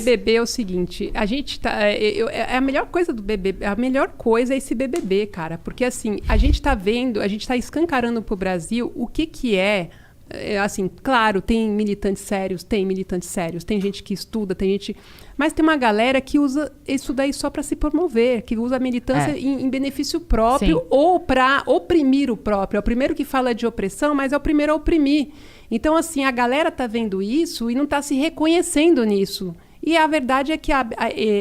BBB é o seguinte, a gente tá... a melhor coisa do BBB, a melhor coisa é esse BBB, cara. Porque, assim, a gente tá vendo, a gente tá escancarando pro Brasil o que é... assim, claro, tem militantes sérios, tem gente que estuda, tem gente... Mas tem uma galera que usa isso daí só para se promover, que usa a militância em benefício próprio. Sim. Ou para oprimir o próprio. É o primeiro que fala de opressão, mas é o primeiro a oprimir. Então, assim, a galera tá vendo isso e não tá se reconhecendo nisso. E a verdade é que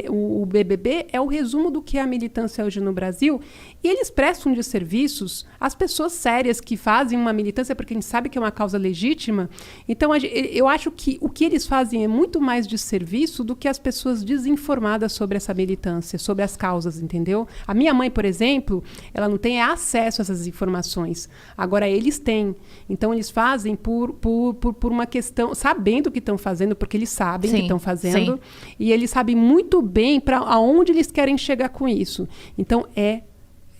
o BBB é o resumo do que é a militância hoje no Brasil. E eles prestam de serviços às pessoas sérias que fazem uma militância, porque a gente sabe que é uma causa legítima. Então, eu acho que o que eles fazem é muito mais de serviço do que as pessoas desinformadas sobre essa militância, sobre as causas, entendeu? A minha mãe, por exemplo, ela não tem acesso a essas informações. Agora, eles têm. Então, eles fazem por uma questão, sabendo o que estão fazendo, porque eles sabem o que estão fazendo. Sim. E eles sabem muito bem para aonde eles querem chegar com isso. Então, é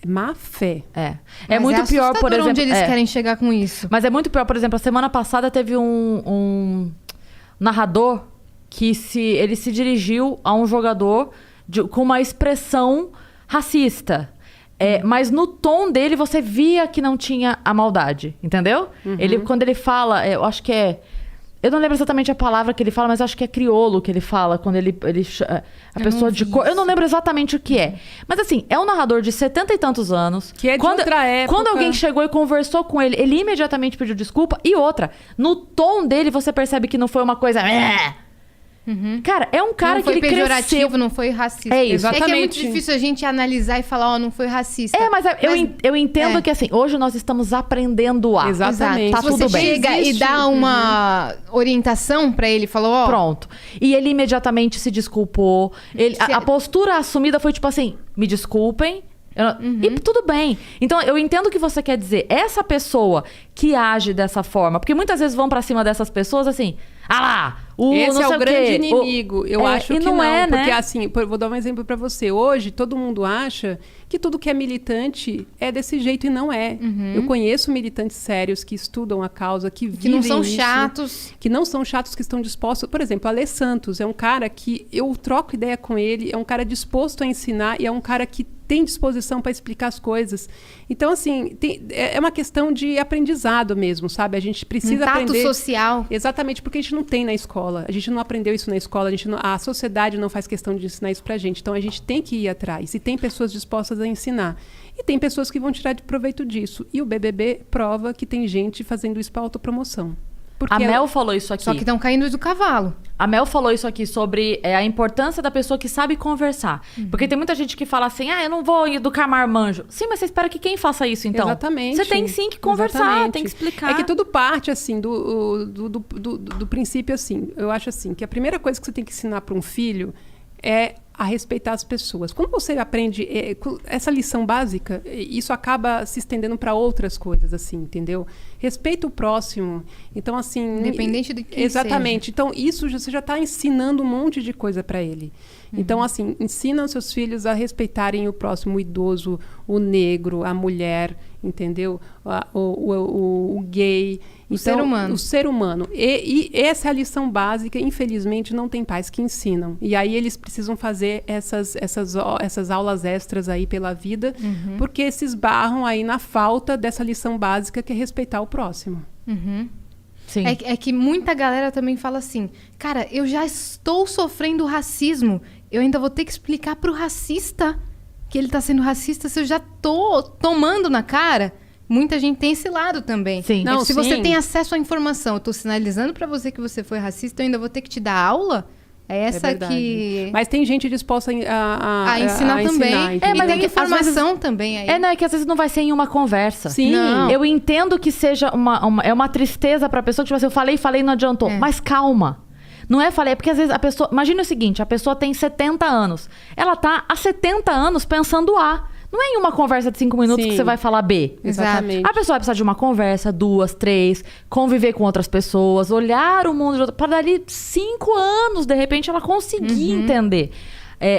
má fé. É muito pior, por exemplo... onde eles querem chegar com isso. Mas é muito pior, por exemplo, a semana passada teve um narrador que ele se dirigiu a um jogador com uma expressão racista. Mas no tom dele você via que não tinha a maldade, entendeu? Uhum. Quando ele fala, eu acho que eu não lembro exatamente a palavra que ele fala, mas acho que é crioulo que ele fala, quando a pessoa de cor... Eu não lembro exatamente o que é. Mas assim, é um narrador de 70 e tantos anos. Que é de outra época. Quando alguém chegou e conversou com ele, ele imediatamente pediu desculpa. E outra, no tom dele você percebe que não foi uma coisa... Uhum. Cara, é um cara que ele cresceu... Não foi pejorativo, não foi racista. É isso. Exatamente. É que é muito difícil a gente analisar e falar, não foi racista. Mas eu entendo que, assim, hoje nós estamos aprendendo a... Exatamente. Tá tudo bem. Você chega e dá uma orientação pra ele, falou, Pronto. E ele imediatamente se desculpou. A postura assumida foi tipo assim, me desculpem. E tudo bem. Então, eu entendo o que você quer dizer. Essa pessoa que age dessa forma... Porque muitas vezes vão pra cima dessas pessoas assim... Esse é o grande inimigo. Eu acho que não, né? Porque assim, vou dar um exemplo pra você. Hoje, todo mundo acha que tudo que é militante é desse jeito e não é. Eu conheço militantes sérios que estudam a causa, que vivem não são isso, chatos. Que não são chatos, que estão dispostos... Por exemplo, Ale Santos é um cara que eu troco ideia com ele, é um cara disposto a ensinar e é um cara que tem disposição para explicar as coisas. Então, assim, é uma questão de aprendizado mesmo, sabe? A gente precisa aprender... tato social. Exatamente, porque a gente não tem na escola. A gente não aprendeu isso na escola. A sociedade não faz questão de ensinar isso pra gente. Então, a gente tem que ir atrás. E tem pessoas dispostas a ensinar. E tem pessoas que vão tirar de proveito disso. E o BBB prova que tem gente fazendo isso para autopromoção. A Mel falou isso aqui. Só que estão caindo do cavalo. A Mel falou isso aqui sobre a importância da pessoa que sabe conversar. Porque tem muita gente que fala assim, eu não vou educar marmanjo. Sim, mas você espera que quem faça isso, então? Exatamente. Você tem sim que conversar, tem que explicar. É que tudo parte, assim, do princípio, assim. Eu acho assim, que a primeira coisa que você tem que ensinar para um filho é a respeitar as pessoas. Quando você aprende essa lição básica, isso acaba se estendendo para outras coisas, assim, entendeu? Respeita o próximo. Então, assim... Independente do que exatamente. seja. Então, isso você já está ensinando um monte de coisa para ele. Então, assim, ensina os seus filhos a respeitarem o próximo, o idoso, o negro, a mulher, entendeu? O gay. O ser humano. O ser humano. E essa é a lição básica. Infelizmente, não tem pais que ensinam. E aí eles precisam fazer essas aulas extras aí pela vida, porque se esbarram aí na falta dessa lição básica que é respeitar o próximo. Sim. É que muita galera também fala assim, cara, eu já estou sofrendo racismo, eu ainda vou ter que explicar pro racista que ele tá sendo racista se eu já tô tomando na cara. Muita gente tem esse lado também. Sim. Não, se você tem acesso à informação, eu tô sinalizando pra você que você foi racista, eu ainda vou ter que te dar aula? É essa que... Mas tem gente disposta a ensinar também. Mas tem informação também aí. Não, é que às vezes não vai ser em uma conversa. Sim. Não. Eu entendo que seja uma tristeza pra pessoa, que tipo assim, eu falei, não adiantou. Mas calma. Não é falei, é porque às vezes a pessoa... Imagina o seguinte, a pessoa tem 70 anos. Ela tá há 70 anos pensando A. Não é em uma conversa de 5 minutos que você vai falar B. Exatamente. A pessoa vai precisar de uma conversa, 2, 3, conviver com outras pessoas, olhar o mundo... Para dali 5 anos, de repente, ela conseguir entender.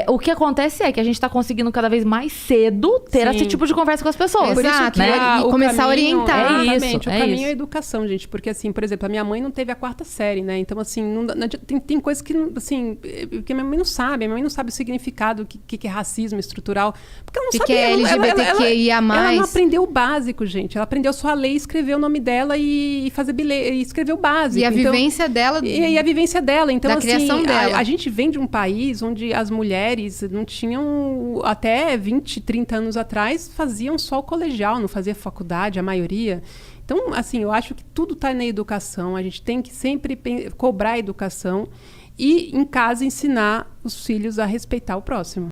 O que acontece é que a gente tá conseguindo cada vez mais cedo ter esse tipo de conversa com as pessoas. Exato, né? E começar a orientar. Exatamente, o caminho é a educação, gente. Porque, assim, por exemplo, a minha mãe não teve a 4ª série, né? Então, assim, tem coisas que, assim, que a minha mãe não sabe. A minha mãe não sabe o significado, o que é racismo estrutural. Porque ela não sabe... que é LGBTQIA+. Ela não aprendeu o básico, gente. Ela aprendeu só a ler, escrever o nome dela e fazer bilhete, e escrever o básico. E a vivência dela. E a vivência dela. Então, da assim, criação dela. A gente vem de um país onde as mulheres não tinham, até 20, 30 anos atrás, faziam só o colegial, não fazia faculdade, a maioria. Então, assim, eu acho que tudo está na educação. A gente tem que sempre cobrar a educação e, em casa, ensinar os filhos a respeitar o próximo.